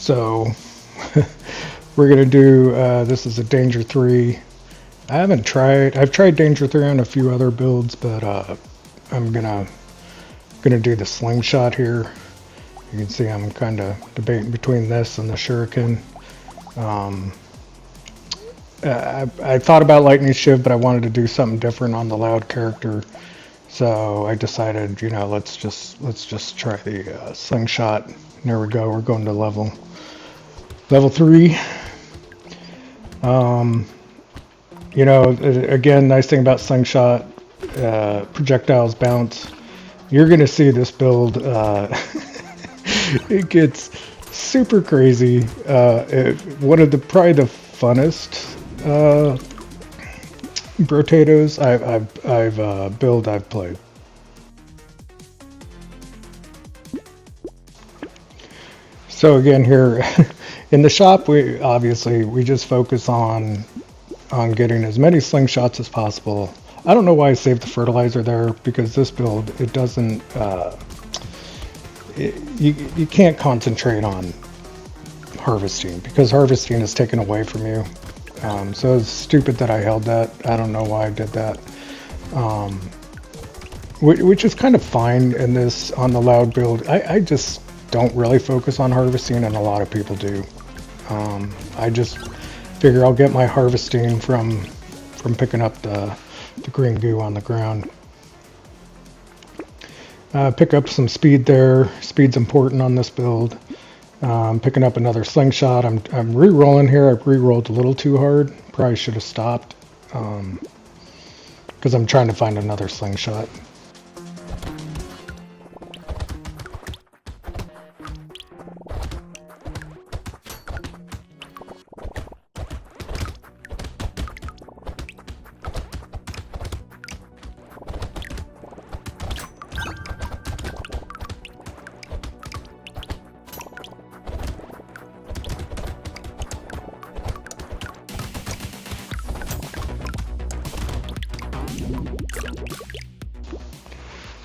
So we're gonna do. This is a Danger 3. I've tried Danger 3 on a few other builds, but I'm gonna do the slingshot here. You can see I'm kind of debating between this and the shuriken. Um, I thought about lightning shiv, but I wanted to do something different on the loud character. So I decided, let's just try the slingshot. There we go. We're going to level 3. Um, again, nice thing about slingshot, projectiles bounce. You're gonna see this build. It gets super crazy. One of the probably the funnest Brotatos I've played. So again, here in the shop, we just focus on getting as many slingshots as possible. I don't know why I saved the fertilizer there, because this build, it doesn't you can't concentrate on harvesting, because harvesting is taken away from you. So it's stupid that I held that. I don't know why I did that. Um, which is kind of fine in this on the loud build. I just don't really focus on harvesting, and a lot of people do. I just figure I'll get my harvesting from picking up the green goo on the ground. Pick up some speed there. Speed's important on this build. Picking up another slingshot. I'm re-rolling here. I re-rolled a little too hard. Probably should have stopped, because I'm trying to find another slingshot.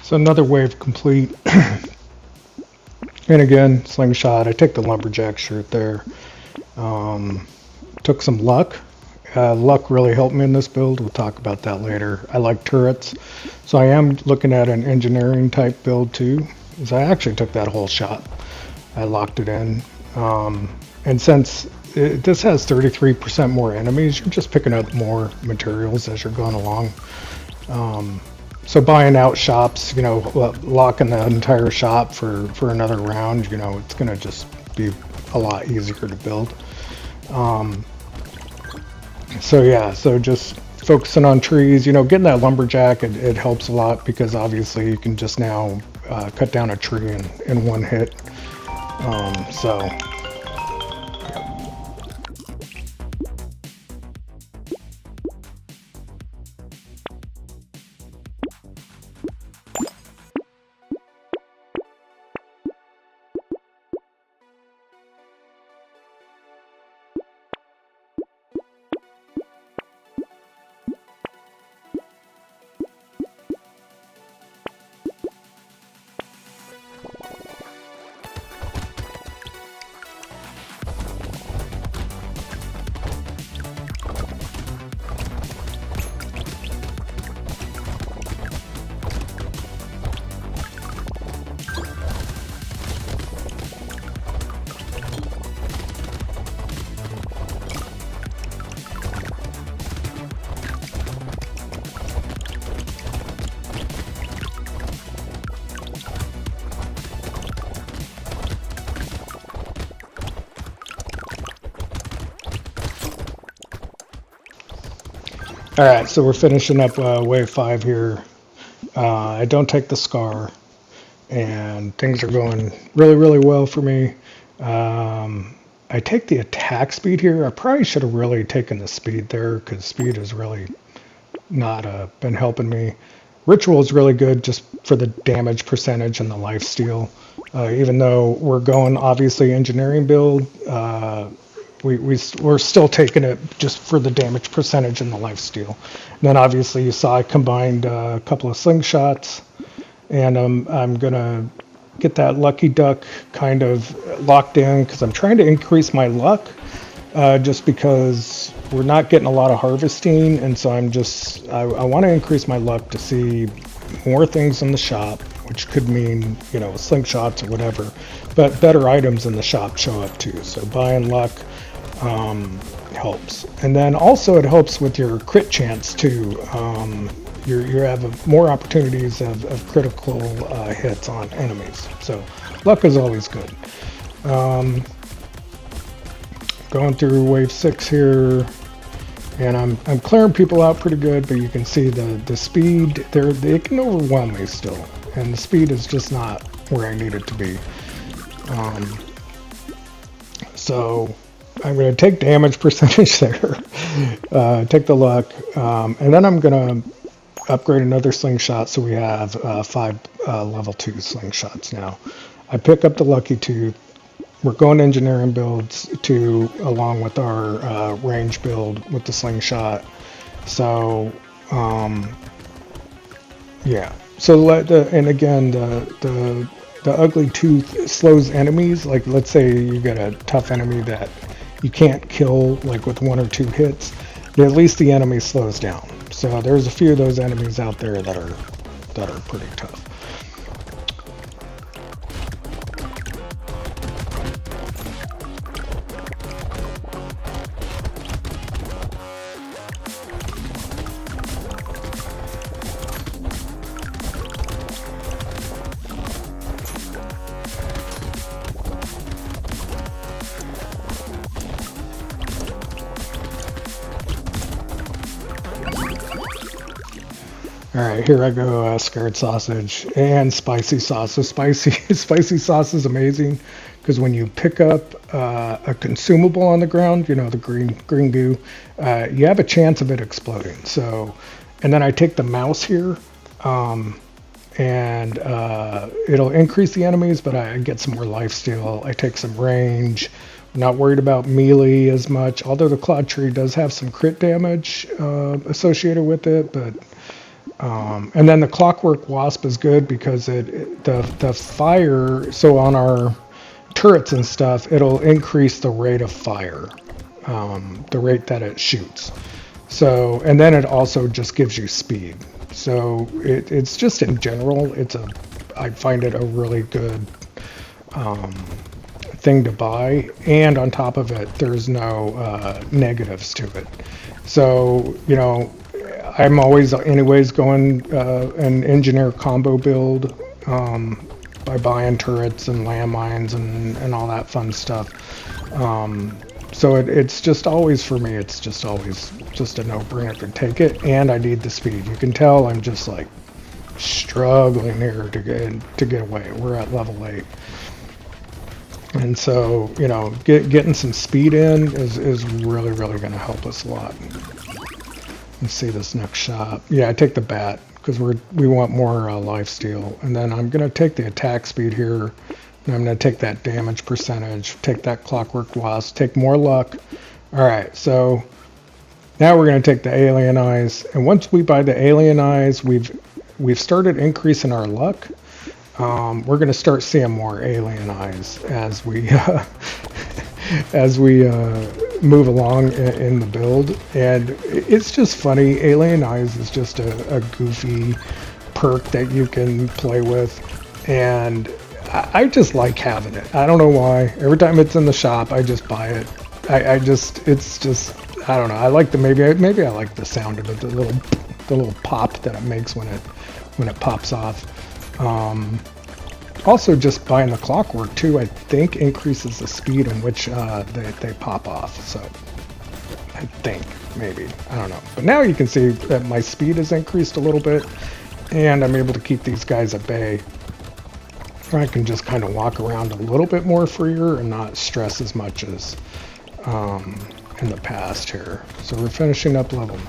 So another wave complete. And again, slingshot. I take the lumberjack shirt there. Took some luck. Luck really helped me in this build. We'll talk about that later. I like turrets, so I am looking at an engineering type build too. So I actually took that whole shot. I locked it in. And since this has 33% more enemies, you're just picking up more materials as you're going along. So buying out shops, locking the entire shop for another round, it's going to just be a lot easier to build. So just focusing on trees, getting that lumberjack, it helps a lot, because obviously you can just now cut down a tree in one hit. So all right, so we're finishing up wave 5 here. I don't take the scar, and things are going really, really well for me. I take the attack speed here. I probably should have really taken the speed there, because speed has really not been helping me. Ritual is really good just for the damage percentage and the lifesteal. Even though we're going obviously engineering build, we're still taking it just for the damage percentage and the lifesteal. And then obviously you saw I combined a couple of slingshots, and I'm gonna get that lucky duck kind of locked in because I'm trying to increase my luck. Just because we're not getting a lot of harvesting, and so I want to increase my luck to see more things in the shop, which could mean, slingshots or whatever, but better items in the shop show up too. So buying luck helps. And then also it helps with your crit chance too. You have more opportunities of critical hits on enemies. So luck is always good. Going through wave 6 here, and I'm clearing people out pretty good, but you can see the speed, they can overwhelm me still, and the speed is just not where I need it to be. So I'm going to take damage percentage there, take the luck, and then I'm going to upgrade another slingshot so we have 5 level 2 slingshots now. I pick up the lucky tooth. We're going engineering builds along with our range build with the slingshot. So, yeah. So and again, the ugly tooth slows enemies. Like, let's say you get a tough enemy that you can't kill like with 1 or 2 hits, but at least the enemy slows down. So there's a few of those enemies out there that are pretty tough. All right, here I go, scared sausage and spicy sauce. So spicy sauce is amazing because when you pick up a consumable on the ground, the green goo, you have a chance of it exploding. So, and then I take the mouse here, and it'll increase the enemies, but I get some more lifesteal. I take some range. I'm not worried about melee as much, although the Claw Tree does have some crit damage associated with it, but. And then the Clockwork Wasp is good because the fire, so on our turrets and stuff, it'll increase the rate of fire, the rate that it shoots. So, and then it also just gives you speed. So it's just in general, I find it a really good thing to buy. And on top of it, there's no negatives to it. So, I'm always anyways going an engineer combo build by buying turrets and landmines and all that fun stuff. So it's just always, for me, it's just always just a no-brainer to take it, and I need the speed. You can tell I'm just like struggling here to get away. We're at level 8. And so, getting some speed in is really, really going to help us a lot. Let's see this next shot. Yeah, I take the bat because we want more lifesteal, and then I'm going to take the attack speed here, and I'm going to take that damage percentage, take that Clockwork Wasp, take more luck. All right, so now we're going to take the Alien Eyes, and once we buy the Alien Eyes, we've started increasing our luck. We're going to start seeing more Alien Eyes as we move along in the build, and it's just funny. Alien Eyes is just a goofy perk that you can play with, and I just like having it. I don't know why. Every time it's in the shop, I just buy it. It's just, I don't know. I like maybe I like the sound of it, the little pop that it makes when it pops off. Also, just buying the clockwork too, I think increases the speed in which they pop off. So I think, maybe, I don't know. But now you can see that my speed has increased a little bit, and I'm able to keep these guys at bay. I can just kind of walk around a little bit more freer and not stress as much as in the past here. So we're finishing up level 9.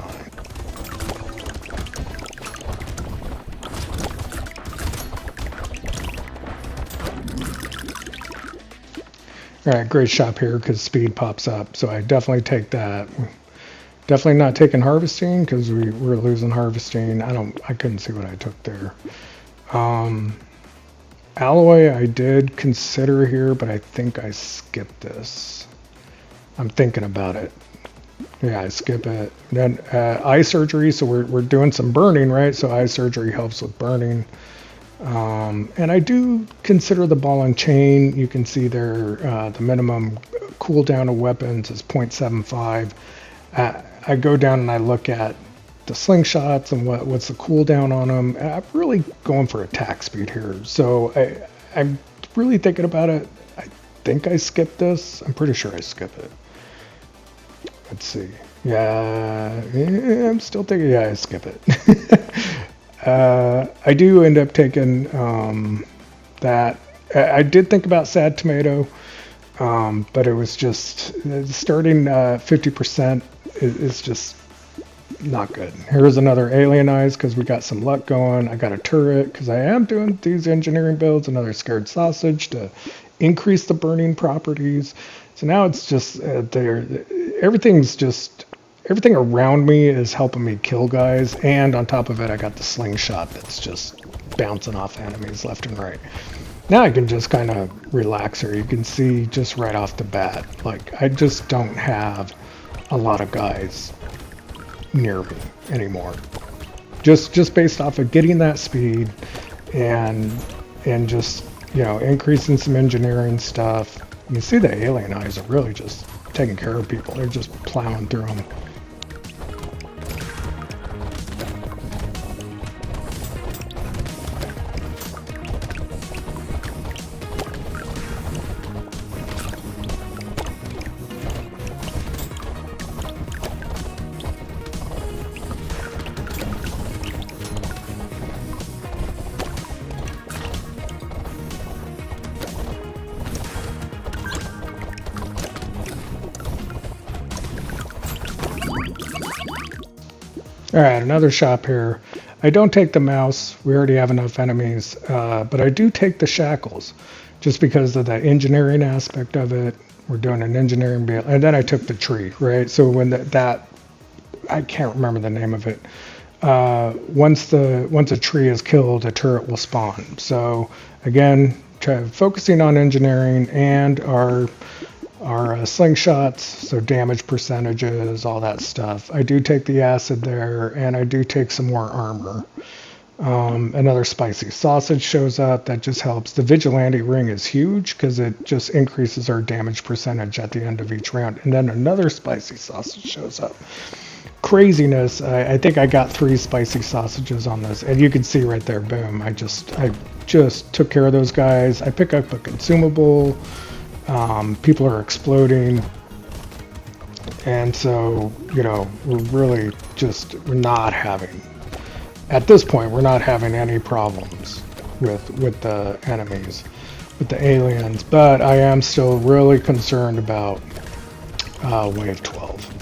Alright, great shop here because speed pops up, so I definitely take that. Definitely not taking harvesting because we're losing harvesting. I couldn't see what I took there. Alloy I did consider here, but I think I skipped this. I'm thinking about it. Yeah, I skip it. Then eye surgery, so we're doing some burning, right? So eye surgery helps with burning. And I do consider the ball and chain. You can see there the minimum cooldown of weapons is 0.75. I go down and I look at the slingshots and what's the cooldown on them. I'm really going for attack speed here. So I'm really thinking about it. I think I skipped this. I'm pretty sure I skipped it. Let's see. Yeah, I'm still thinking, yeah, I skip it. I do end up taking that. I did think about Sad Tomato, but it was just starting 50% is just not good. Here's another Alien Eyes because we got some luck going. I got a turret because I am doing these engineering builds, another Scared Sausage to increase the burning properties. So now it's just everything around me is helping me kill guys, and on top of it I got the slingshot that's just bouncing off enemies left and right. Now I can just kind of relax here. You can see just right off the bat, like I just don't have a lot of guys near me anymore. Just based off of getting that speed and just, you know, increasing some engineering stuff. You see the Alien Eyes are really just taking care of people. They're just plowing through them. All right, another shop here. I don't take the mouse. We already have enough enemies, but I do take the shackles just because of the engineering aspect of it. We're doing an engineering build, and then I took the tree, right? So when that I can't remember the name of it. Once a tree is killed, a turret will spawn. So again, focusing on engineering and our slingshots, so damage percentages, all that stuff. I do take the acid there, and I do take some more armor. Another spicy sausage shows up. That just helps. The vigilante ring is huge because it just increases our damage percentage at the end of each round. And then another spicy sausage shows up. Craziness. I think I got 3 spicy sausages on this, and you can see right there, boom. I just took care of those guys. I pick up a consumable. People are exploding, and so, you know, we're not having, at this point, we're not having any problems with the enemies, with the aliens, but I am still really concerned about Wave 12.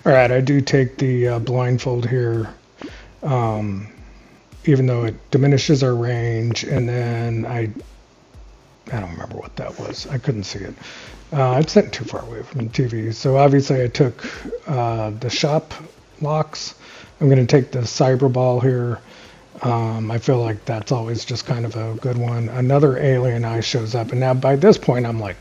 All right, I do take the blindfold here, even though it diminishes our range, and then I don't remember what that was. I couldn't see it. I'm sitting too far away from the TV. So obviously I took the shop locks. I'm going to take the cyber ball here. I feel like that's always just kind of a good one. Another Alien Eye shows up, and now by this point I'm like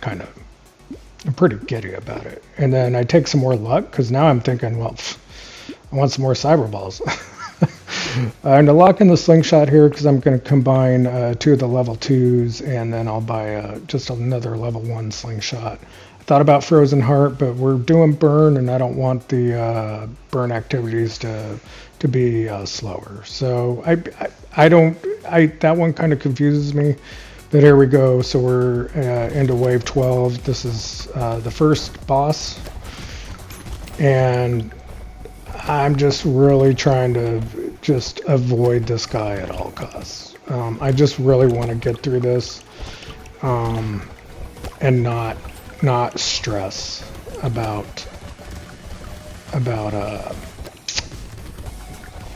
I'm pretty giddy about it. And then I take some more luck because now I'm thinking, well, I want some more cyber balls. I'm going to lock in the slingshot here because I'm going to combine 2 of the level 2s, and then I'll buy just another level 1 slingshot. I thought about Frozen Heart, but we're doing burn, and I don't want the burn activities to be slower. So that one kind of confuses me. But here we go. So we're into Wave 12. This is the first boss, and I'm just really trying to just avoid this guy at all costs. I just really want to get through this and not stress about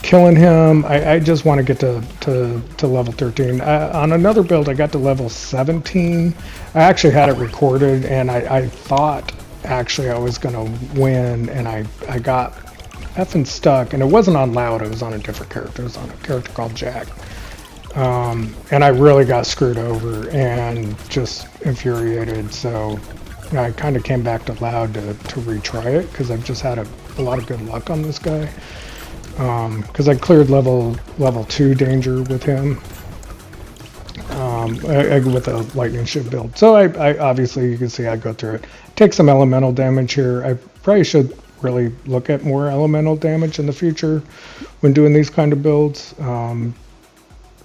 killing him. I just want to get to level 13. On another build, I got to level 17. I actually had it recorded, and I thought actually I was going to win, and I got effing stuck. And it wasn't on loud, it was on a different character. It was on a character called Jack. And I really got screwed over and just infuriated. So I kind of came back to loud to retry it, because I've just had a lot of good luck on this guy. Because I cleared level 2 danger with him with a lightning ship build. So I obviously, you can see I go through it. Take some elemental damage here. I probably should really look at more elemental damage in the future when doing these kind of builds,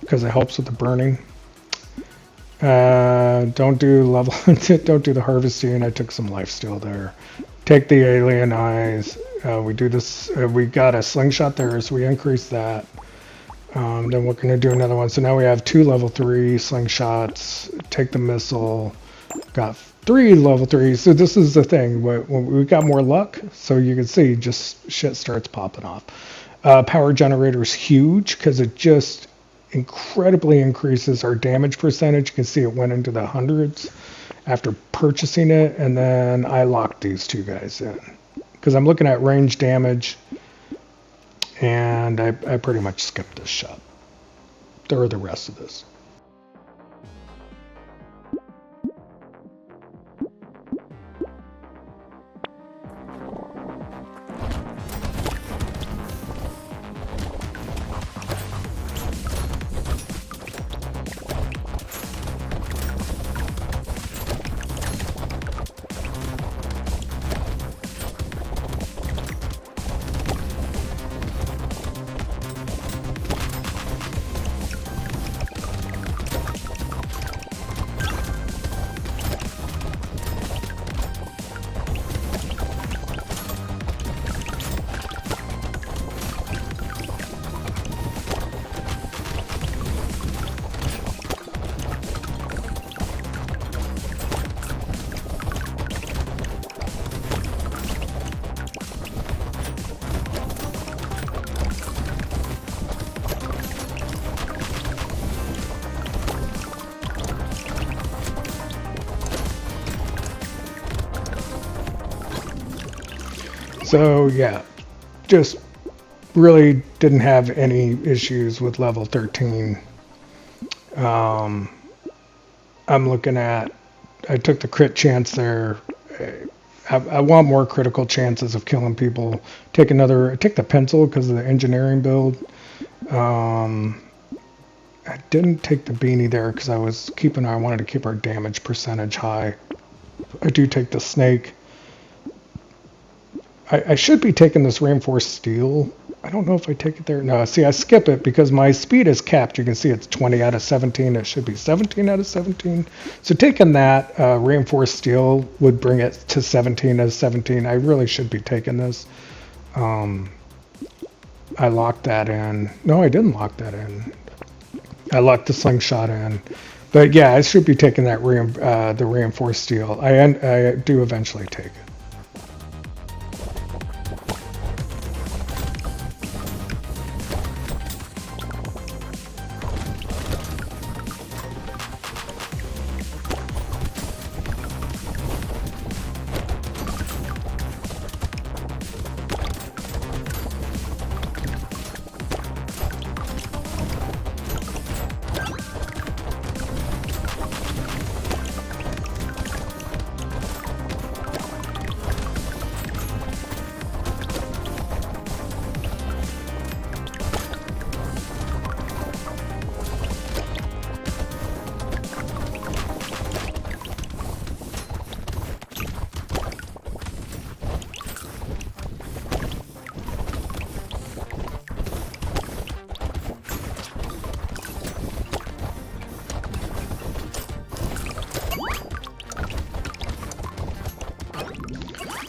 because it helps with the burning. Don't do don't do the harvesting. I took some lifesteal there. Take the alien eyes. We do this. We got a slingshot there, so we increase that. Then we're going to do another one. So now we have 2 level 3 slingshots. Take the missile. Got 3 level 3. So this is the thing. We got more luck. So you can see just shit starts popping off. Power generator is huge because it just incredibly increases our damage percentage. You can see it went into the hundreds after purchasing it. And then I locked these 2 guys in, because I'm looking at range damage, and I pretty much skipped this shot, or the rest of this. So yeah, just really didn't have any issues with level 13. I'm looking at, I took the crit chance there. I want more critical chances of killing people. Take the pencil because of the engineering build. I didn't take the beanie there because I wanted to keep our damage percentage high. I do take the snake. I should be taking this reinforced steel. I don't know if I take it there. No, see, I skip it because my speed is capped. You can see it's 20 out of 17. It should be 17 out of 17. So taking that reinforced steel would bring it to 17 out of 17. I really should be taking this. I locked that in. No, I didn't lock that in. I locked the slingshot in. But yeah, I should be taking that the reinforced steel. I do eventually take it.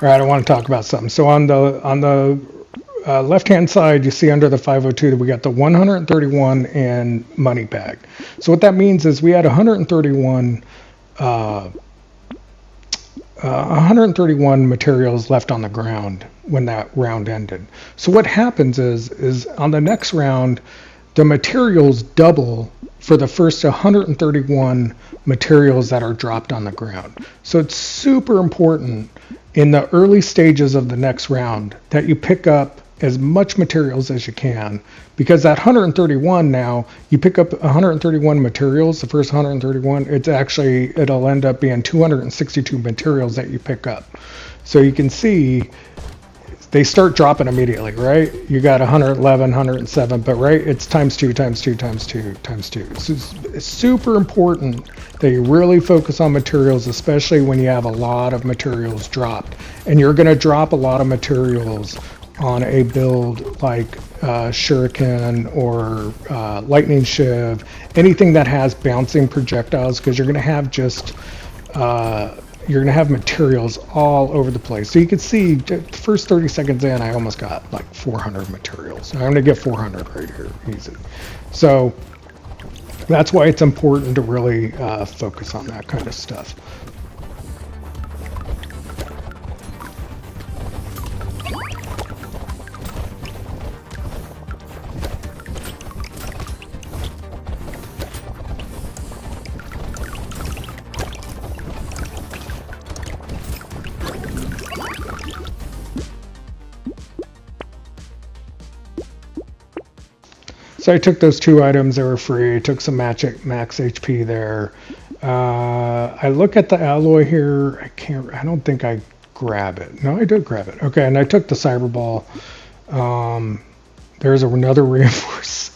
All right, I want to talk about something. So on the left-hand side, you see under the 502 that we got the 131 in money bag. So what that means is we had 131 materials left on the ground when that round ended. So what happens is on the next round, the materials double for the first 131 materials that are dropped on the ground. So it's super important in the early stages of the next round that you pick up as much materials as you can, because that 131, now you pick up 131 materials, the first 131, it'll end up being 262 materials that you pick up. So you can see they start dropping immediately, right? You got 111, 107, but right, it's times 2, times 2, times 2, times 2. So it's super important that you really focus on materials, especially when you have a lot of materials dropped. And you're going to drop a lot of materials on a build like Shuriken or Lightning Shiv, anything that has bouncing projectiles, because you're going to have you're going to have materials all over the place. So you can see the first 30 seconds in, I almost got like 400 materials. I'm going to get 400 right here, easy. So that's why it's important to really focus on that kind of stuff. So I took those 2 items, they were free. I took some max HP there. I look at the alloy here. I don't think I grab it. No, I did grab it. Okay, and I took the cyber ball. There's another reinforced.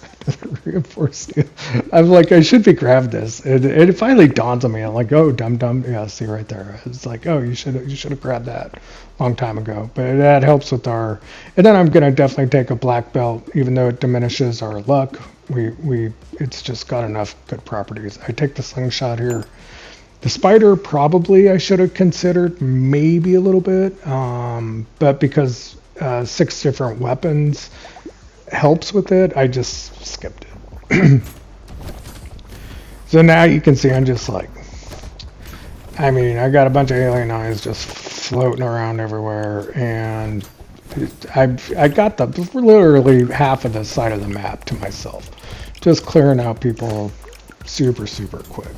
I'm like, I should be grabbed this. And it finally dawns on me. I'm like, oh, dumb. Yeah, see right there. It's like, oh, you should have grabbed that a long time ago. But that helps with our. And then I'm gonna definitely take a black belt, even though it diminishes our luck. It's just got enough good properties. I take the slingshot here. The spider probably I should have considered maybe a little bit, but because 6 different weapons helps with it, I just skipped it. So now you can see I'm just like, I mean, I got a bunch of alien eyes just floating around everywhere, and I got literally half of the side of the map to myself, just clearing out people super quick.